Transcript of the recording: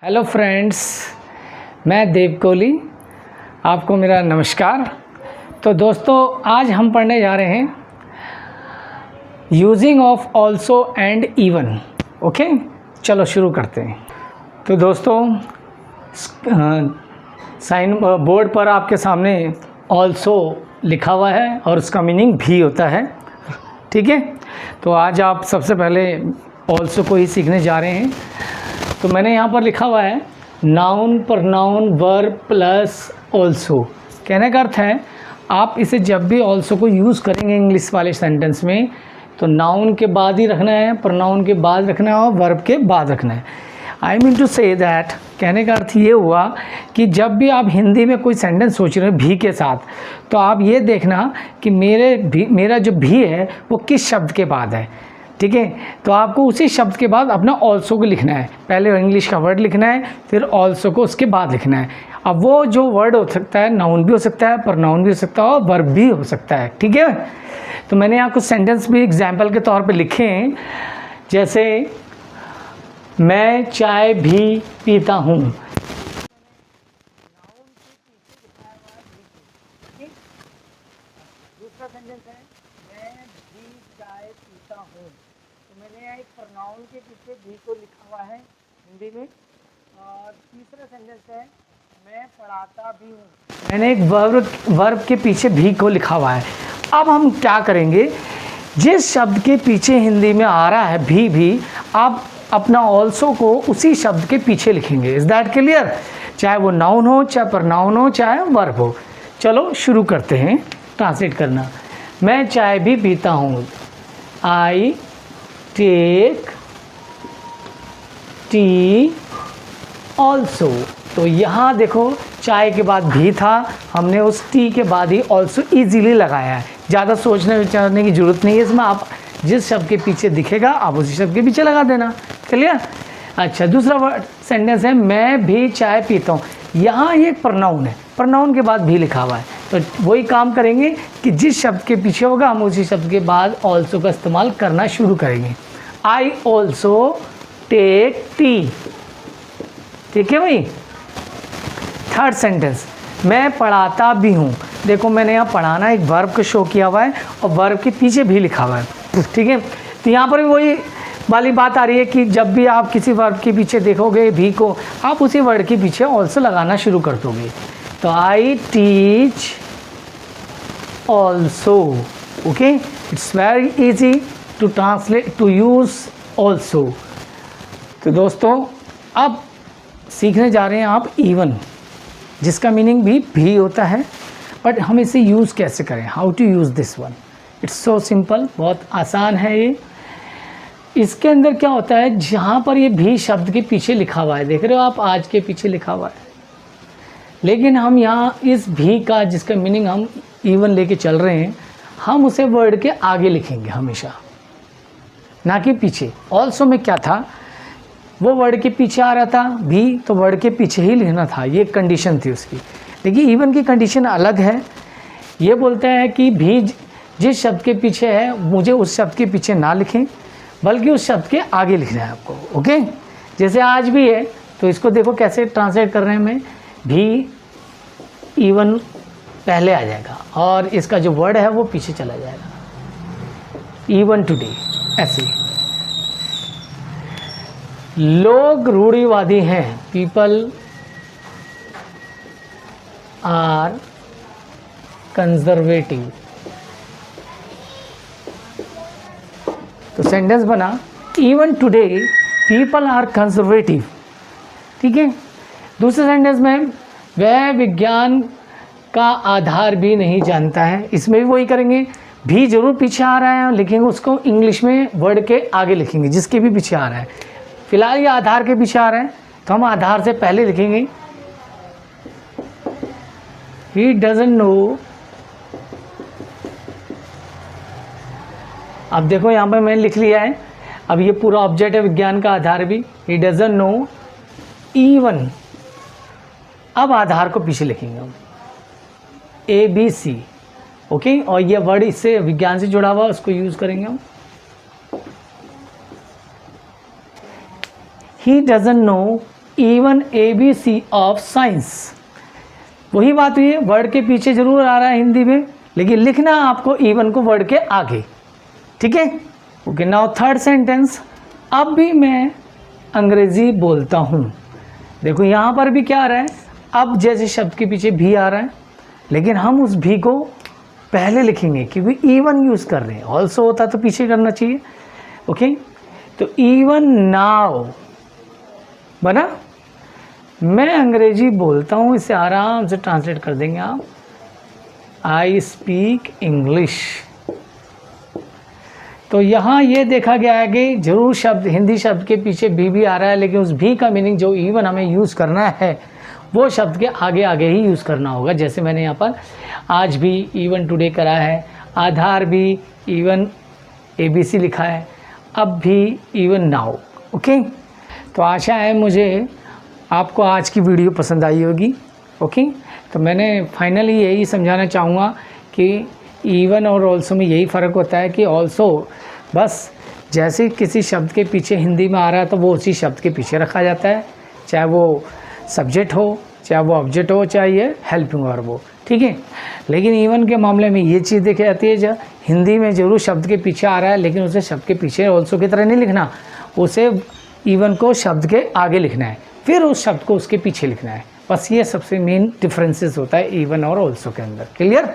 Hello friends, मैं देव कोहली, आपको मेरा नमस्कार। तो दोस्तों, आज हम पढ़ने जा रहे हैं using of also and even. Okay, चलो शुरू करते हैं। तो दोस्तों, साइन बोर्ड पर आपके सामने ऑल्सो लिखा हुआ है और उसका मीनिंग भी होता है। ठीक है, तो आज आप सबसे पहले ऑल्सो को ही सीखने जा रहे हैं। तो मैंने यहाँ पर लिखा हुआ है noun, pronoun, verb plus also. कहने का अर्थ है आप इसे जब भी ऑल्सो को यूज़ करेंगे इंग्लिश वाले सेंटेंस में तो नाउन के बाद ही रखना है, प्रनाउन के बाद रखना है और वर्ब के बाद रखना है। I mean to say that, कहने का अर्थ ये हुआ कि जब भी आप हिंदी में कोई सेंटेंस सोच रहे हो भी के साथ, तो आप ये देखना कि मेरा जो भी है वो किस शब्द के बाद है। ठीक है, तो आपको उसी शब्द के बाद अपना ऑल्सो को लिखना है। पहले इंग्लिश का वर्ड लिखना है, फिर ऑल्सो को उसके बाद लिखना है। अब वो जो वर्ड हो सकता है नाउन भी हो सकता है, प्रनाउन भी हो सकता है और वर्ब भी हो सकता है। ठीक है, तो मैंने यहाँ कुछ सेंटेंस भी एग्जाम्पल के तौर पे लिखे हैं, जैसे मैं चाय भी पीता हूँ। दूसरा सेंटेंस है मैं भी चाय पीता हूँ। तो मैंने यहाँ एक प्रनाउन के पीछे भी को लिखा हुआ है हिंदी में। और तीसरा सेंटेंस है मैं पढ़ाता भी हूँ, मैंने एक वर्ब के पीछे भी को लिखा हुआ है। अब हम क्या करेंगे, जिस शब्द के पीछे हिंदी में आ रहा है भी आप अपना ऑल्सो को उसी शब्द के पीछे लिखेंगे। Is that clear? चाहे वो नाउन हो, चाहे प्रनाउन हो, चाहे वर्ब हो। चलो शुरू करते हैं ट्रांसलेट करना। मैं चाय भी पीता हूँ, आई टेक टी ऑल्सो। तो यहाँ देखो चाय के बाद भी था, हमने उस टी के बाद ही ऑल्सो ईजीली लगाया है। ज़्यादा सोचने विचारने की ज़रूरत नहीं है इसमें। आप जिस शब्द के पीछे दिखेगा आप उसी शब्द के पीछे लगा देना। क्लियर? अच्छा, दूसरा वर्ड सेंटेंस है मैं भी चाय पीता हूँ। यहाँ ये प्रनाउन है, प्रनाउन के बाद भी लिखा हुआ है। तो वही काम करेंगे कि जिस शब्द के पीछे होगा हम उसी शब्द के बाद ऑल्सो का इस्तेमाल करना शुरू करेंगे। I also take tea. ठीक है भाई। थर्ड सेंटेंस, मैं पढ़ाता भी हूँ। देखो मैंने यहाँ पढ़ाना एक वर्ब को शो किया हुआ है और वर्ब के पीछे भी लिखा हुआ है। ठीक है, तो यहाँ पर भी वही वाली बात आ रही है कि जब भी आप किसी वर्ब के पीछे देखोगे भी को, आप उसी वर्ड के पीछे ऑल्सो लगाना शुरू कर दोगे। तो I teach also. Okay, it's very easy to translate to use also. तो दोस्तों, अब सीखने जा रहे हैं आप इवन, जिसका मीनिंग भी होता है, बट हम इसे यूज़ कैसे करें, how to use this one. It's so simple, बहुत आसान है ये। इसके अंदर क्या होता है, जहाँ पर ये भी शब्द के पीछे लिखा हुआ है, देख रहे हो आप, आज के पीछे लिखा हुआ है, लेकिन हम यहाँ इस भी का जिसका मीनिंग हम इवन लेके चल रहे हैं, हम उसे वर्ड के आगे लिखेंगे हमेशा, ना कि पीछे। ऑल्सो में क्या था, वो वर्ड के पीछे आ रहा था भी, तो वर्ड के पीछे ही लिखना था, ये कंडीशन थी उसकी। लेकिन इवन की कंडीशन अलग है। ये बोलते हैं कि भी जिस शब्द के पीछे है मुझे उस शब्द के पीछे ना लिखें, बल्कि उस शब्द के आगे लिखना है आपको। ओके, जैसे आज भी है, तो इसको देखो कैसे ट्रांसलेट कर रहे हैं। मैं भी इवन पहले आ जाएगा और इसका जो वर्ड है वो पीछे चला जाएगा। इवन टुडे, ऐसे। लोग रूढ़िवादी हैं, पीपल आर कंजर्वेटिव। तो सेंटेंस बना even today people are conservative. ठीक है, दूसरे सेंटेंस में वह विज्ञान का आधार भी नहीं जानता है। इसमें भी वही करेंगे, भी जरूर पीछे आ रहा है, लेकिन उसको इंग्लिश में वर्ड के आगे लिखेंगे जिसके भी पीछे आ रहा है। फिलहाल ये आधार के पीछे आ रहा है, तो हम आधार से पहले लिखेंगे ही डजंट नो। अब देखो यहाँ पर मैंने लिख लिया है, अब ये पूरा ऑब्जेक्ट है विज्ञान का आधार भी, ही डजंट नो इवन। अब आधार को पीछे लिखेंगे हम ABC। ओके, और ये वर्ड इससे विज्ञान से जुड़ा हुआ उसको यूज़ करेंगे हम। He doesn't know even ABC of science. वही बात हुई है, वर्ड के पीछे जरूर आ रहा है हिंदी में, लेकिन लिखना आपको इवन को वर्ड के आगे, ठीक है। ओके, नाउ थर्ड सेंटेंस, अब भी मैं अंग्रेज़ी बोलता हूँ। देखो यहाँ पर भी क्या आ रहा है, अब जैसे शब्द के पीछे भी आ रहा है, लेकिन हम उस भी को पहले लिखेंगे क्योंकि इवन यूज़ कर रहे हैं। ऑल्सो होता तो पीछे करना चाहिए। ओके, तो इवन नाउ बना, मैं अंग्रेजी बोलता हूँ, इसे आराम से ट्रांसलेट कर देंगे आप, आई स्पीक इंग्लिश। तो यहाँ ये देखा गया है कि जरूर शब्द, हिंदी शब्द के पीछे भी आ रहा है, लेकिन उस भी का मीनिंग जो इवन हमें यूज़ करना है वो शब्द के आगे आगे ही यूज़ करना होगा। जैसे मैंने यहाँ पर आज भी इवन टुडे करा है, आधार भी इवन ABC लिखा है, अब भी इवन नाउ। ओके, तो आशा है मुझे आपको आज की वीडियो पसंद आई होगी। ओके, तो मैंने फाइनली यही समझाना चाहूँगा कि इवन और ऑल्सो में यही फ़र्क होता है कि ऑल्सो बस जैसे किसी शब्द के पीछे हिंदी में आ रहा है तो वो उसी शब्द के पीछे रखा जाता है, चाहे वो सब्जेक्ट हो, चाहे वो ऑब्जेक्ट हो, चाहे ये हेल्पिंग वर्ब हो, ठीक है। लेकिन इवन के मामले में ये चीज़ देखी जाती है, जब हिंदी में जरूर शब्द के पीछे आ रहा है, लेकिन उसे शब्द के पीछे ऑल्सो की तरह नहीं लिखना, उसे इवन को शब्द के आगे लिखना है, फिर उस शब्द को उसके पीछे लिखना है। बस ये सबसे मेन डिफरेंसेस होता है इवन और ऑल्सो के अंदर। क्लियर?